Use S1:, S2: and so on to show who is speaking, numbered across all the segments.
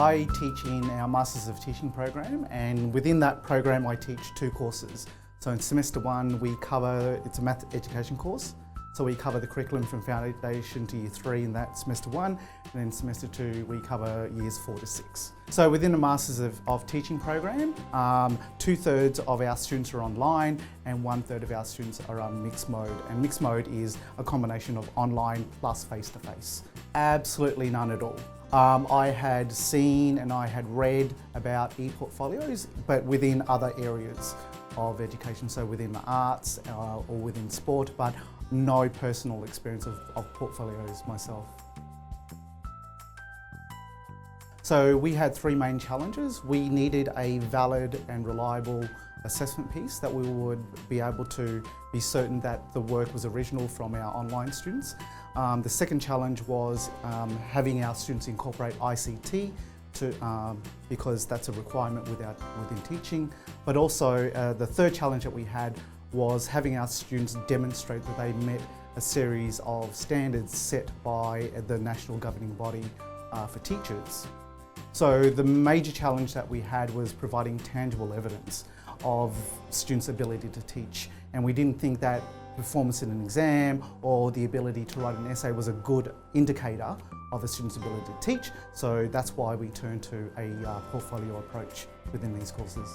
S1: I teach in our Masters of Teaching program, and within that program I teach two courses. So in semester one it's a math education course, so we cover the curriculum from foundation to year 3 in that semester 1, and then semester 2 we cover years 4 to 6. So within the Masters of Teaching program, 2/3 of our students are online and 1/3 of our students are on mixed mode. And mixed mode is a combination of online plus face-to-face. Absolutely none at all. I had seen and I had read about e-portfolios, but within other areas of education, so within the arts or within sport, but no personal experience of portfolios myself. So we had 3 main challenges. We needed a valid and reliable assessment piece that we would be able to be certain that the work was original from our online students. The second challenge was having our students incorporate ICT because that's a requirement within teaching. But also the third challenge that we had was having our students demonstrate that they met a series of standards set by the national governing body for teachers. So the major challenge that we had was providing tangible evidence of students' ability to teach, and we didn't think that performance in an exam or the ability to write an essay was a good indicator of a student's ability to teach, so that's why we turned to a portfolio approach within these courses.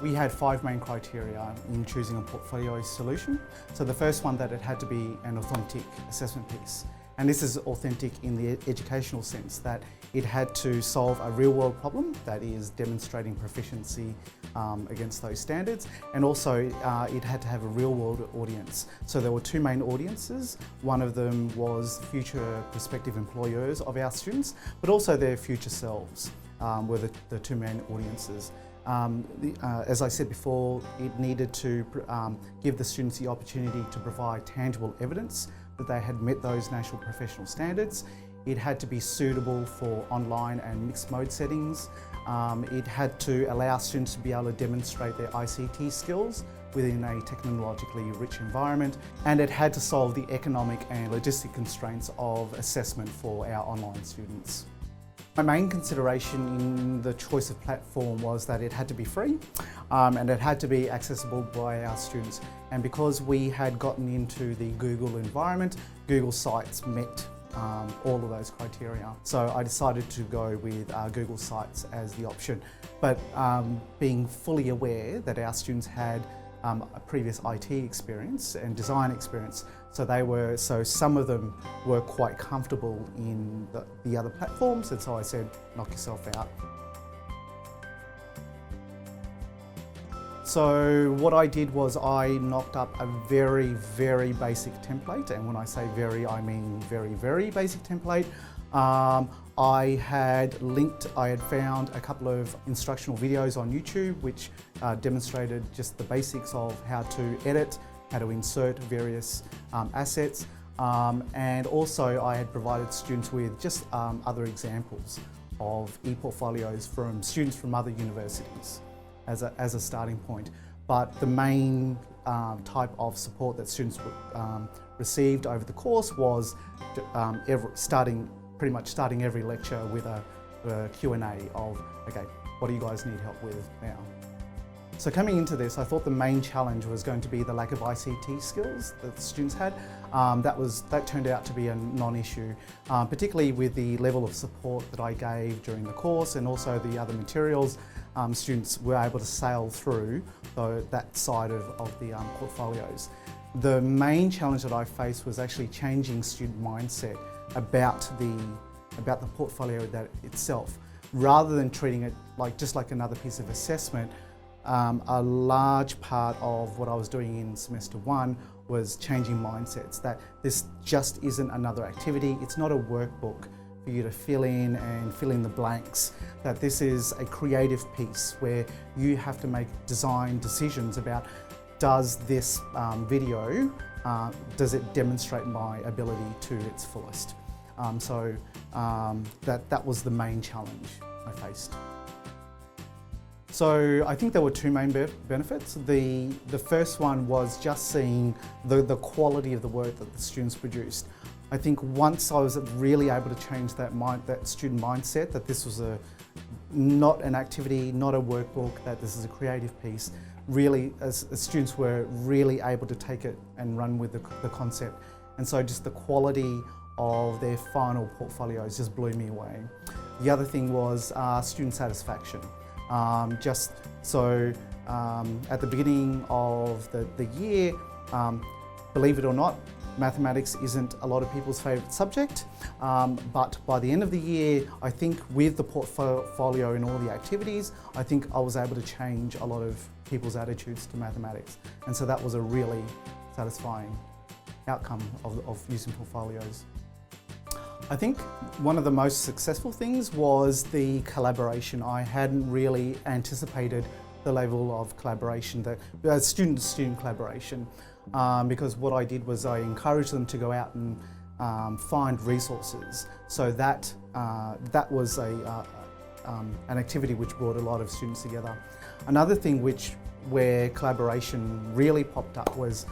S1: We had 5 main criteria in choosing a portfolio solution. So the first one, that it had to be an authentic assessment piece. And this is authentic in the educational sense, that it had to solve a real world problem, that is demonstrating proficiency against those standards, and also it had to have a real world audience. So there were 2 main audiences. One of them was future prospective employers of our students, but also their future selves were the 2 main audiences. As I said before, it needed to give the students the opportunity to provide tangible evidence that they had met those national professional standards. It had to be suitable for online and mixed mode settings. It had to allow students to be able to demonstrate their ICT skills within a technologically rich environment, and it had to solve the economic and logistic constraints of assessment for our online students. My main consideration in the choice of platform was that it had to be free and it had to be accessible by our students. And because we had gotten into the Google environment, Google Sites met all of those criteria. So I decided to go with Google Sites as the option. But being fully aware that our students had a previous IT experience and design experience, so some of them were quite comfortable in the other platforms, and so I said, knock yourself out. So what I did was I knocked up a very, very basic template, and when I say very, I mean very, very basic template. I had found a couple of instructional videos on YouTube which demonstrated just the basics of how to edit, how to insert various assets, and also I had provided students with just other examples of e-portfolios from students from other universities as a starting point. But the main type of support that students received over the course was pretty much starting every lecture with a Q&A of, okay, what do you guys need help with now? So coming into this, I thought the main challenge was going to be the lack of ICT skills that the students had. That turned out to be a non-issue, particularly with the level of support that I gave during the course and also the other materials. Students were able to sail through that side of the portfolios. The main challenge that I faced was actually changing student mindset about the portfolio itself. Rather than treating it just like another piece of assessment, a large part of what I was doing in semester 1 was changing mindsets, that this just isn't another activity, it's not a workbook for you to fill in the blanks, that this is a creative piece where you have to make design decisions about, does this video, does it demonstrate my ability to its fullest? That was the main challenge I faced. So I think there were 2 main benefits. The first one was just seeing the quality of the work that the students produced. I think once I was really able to change that student mindset, that this was not an activity, not a workbook, that this is a creative piece, really, as students were really able to take it and run with the concept. And so just the quality of their final portfolios just blew me away. The other thing was student satisfaction. At the beginning of the year, believe it or not, mathematics isn't a lot of people's favourite subject, but by the end of the year, I think with the portfolio and all the activities, I think I was able to change a lot of people's attitudes to mathematics. And so that was a really satisfying outcome of using portfolios. I think one of the most successful things was the collaboration. I hadn't really anticipated the level of collaboration, the student-to-student collaboration, because what I did was I encouraged them to go out and find resources. So that was an activity which brought a lot of students together. Another thing where collaboration really popped up was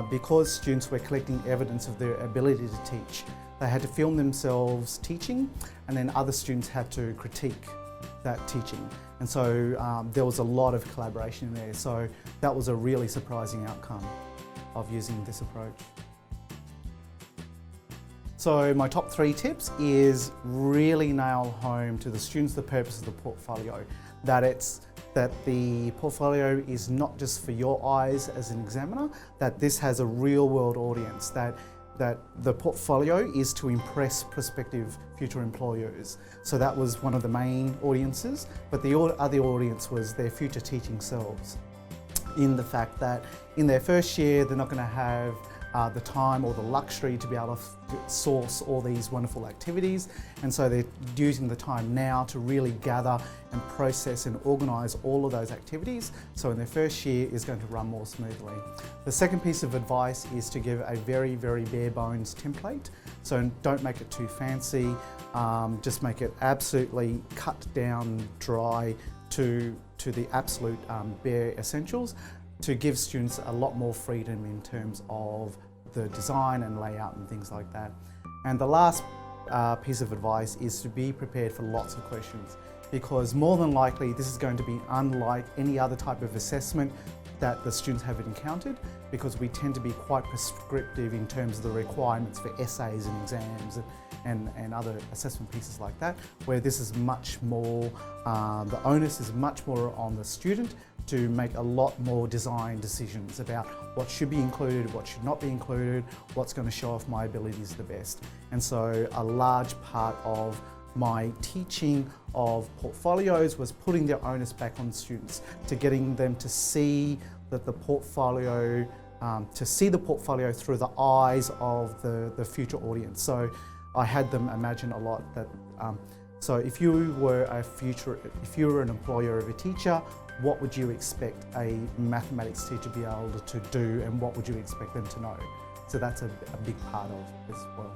S1: because students were collecting evidence of their ability to teach. They had to film themselves teaching, and then other students had to critique that teaching. And so there was a lot of collaboration in there. So that was a really surprising outcome of using this approach. So my top 3 tips is really nail home to the students the purpose of the portfolio, that the portfolio is not just for your eyes as an examiner, that this has a real world audience, that the portfolio is to impress prospective future employers. So that was one of the main audiences, but the other audience was their future teaching selves, in the fact that in their first year they're not going to have the time or the luxury to be able to source all these wonderful activities, and so they're using the time now to really gather and process and organise all of those activities, so in their first year is going to run more smoothly. The second piece of advice is to give a very, very bare bones template, so don't make it too fancy, just make it absolutely cut down dry to the absolute bare essentials, to give students a lot more freedom in terms of the design and layout and things like that. And the last piece of advice is to be prepared for lots of questions, because more than likely this is going to be unlike any other type of assessment that the students have encountered, because we tend to be quite prescriptive in terms of the requirements for essays and exams and other assessment pieces like that, where this is much more, the onus is much more on the student to make a lot more design decisions about what should be included, what should not be included, what's going to show off my abilities the best. And so a large part of my teaching of portfolios was putting the onus back on students, to getting them to see that the portfolio, through the eyes of the future audience. So I had them imagine a lot that, so if you were an employer of a teacher, what would you expect a mathematics teacher to be able to do, and what would you expect them to know? So that's a big part of it as well.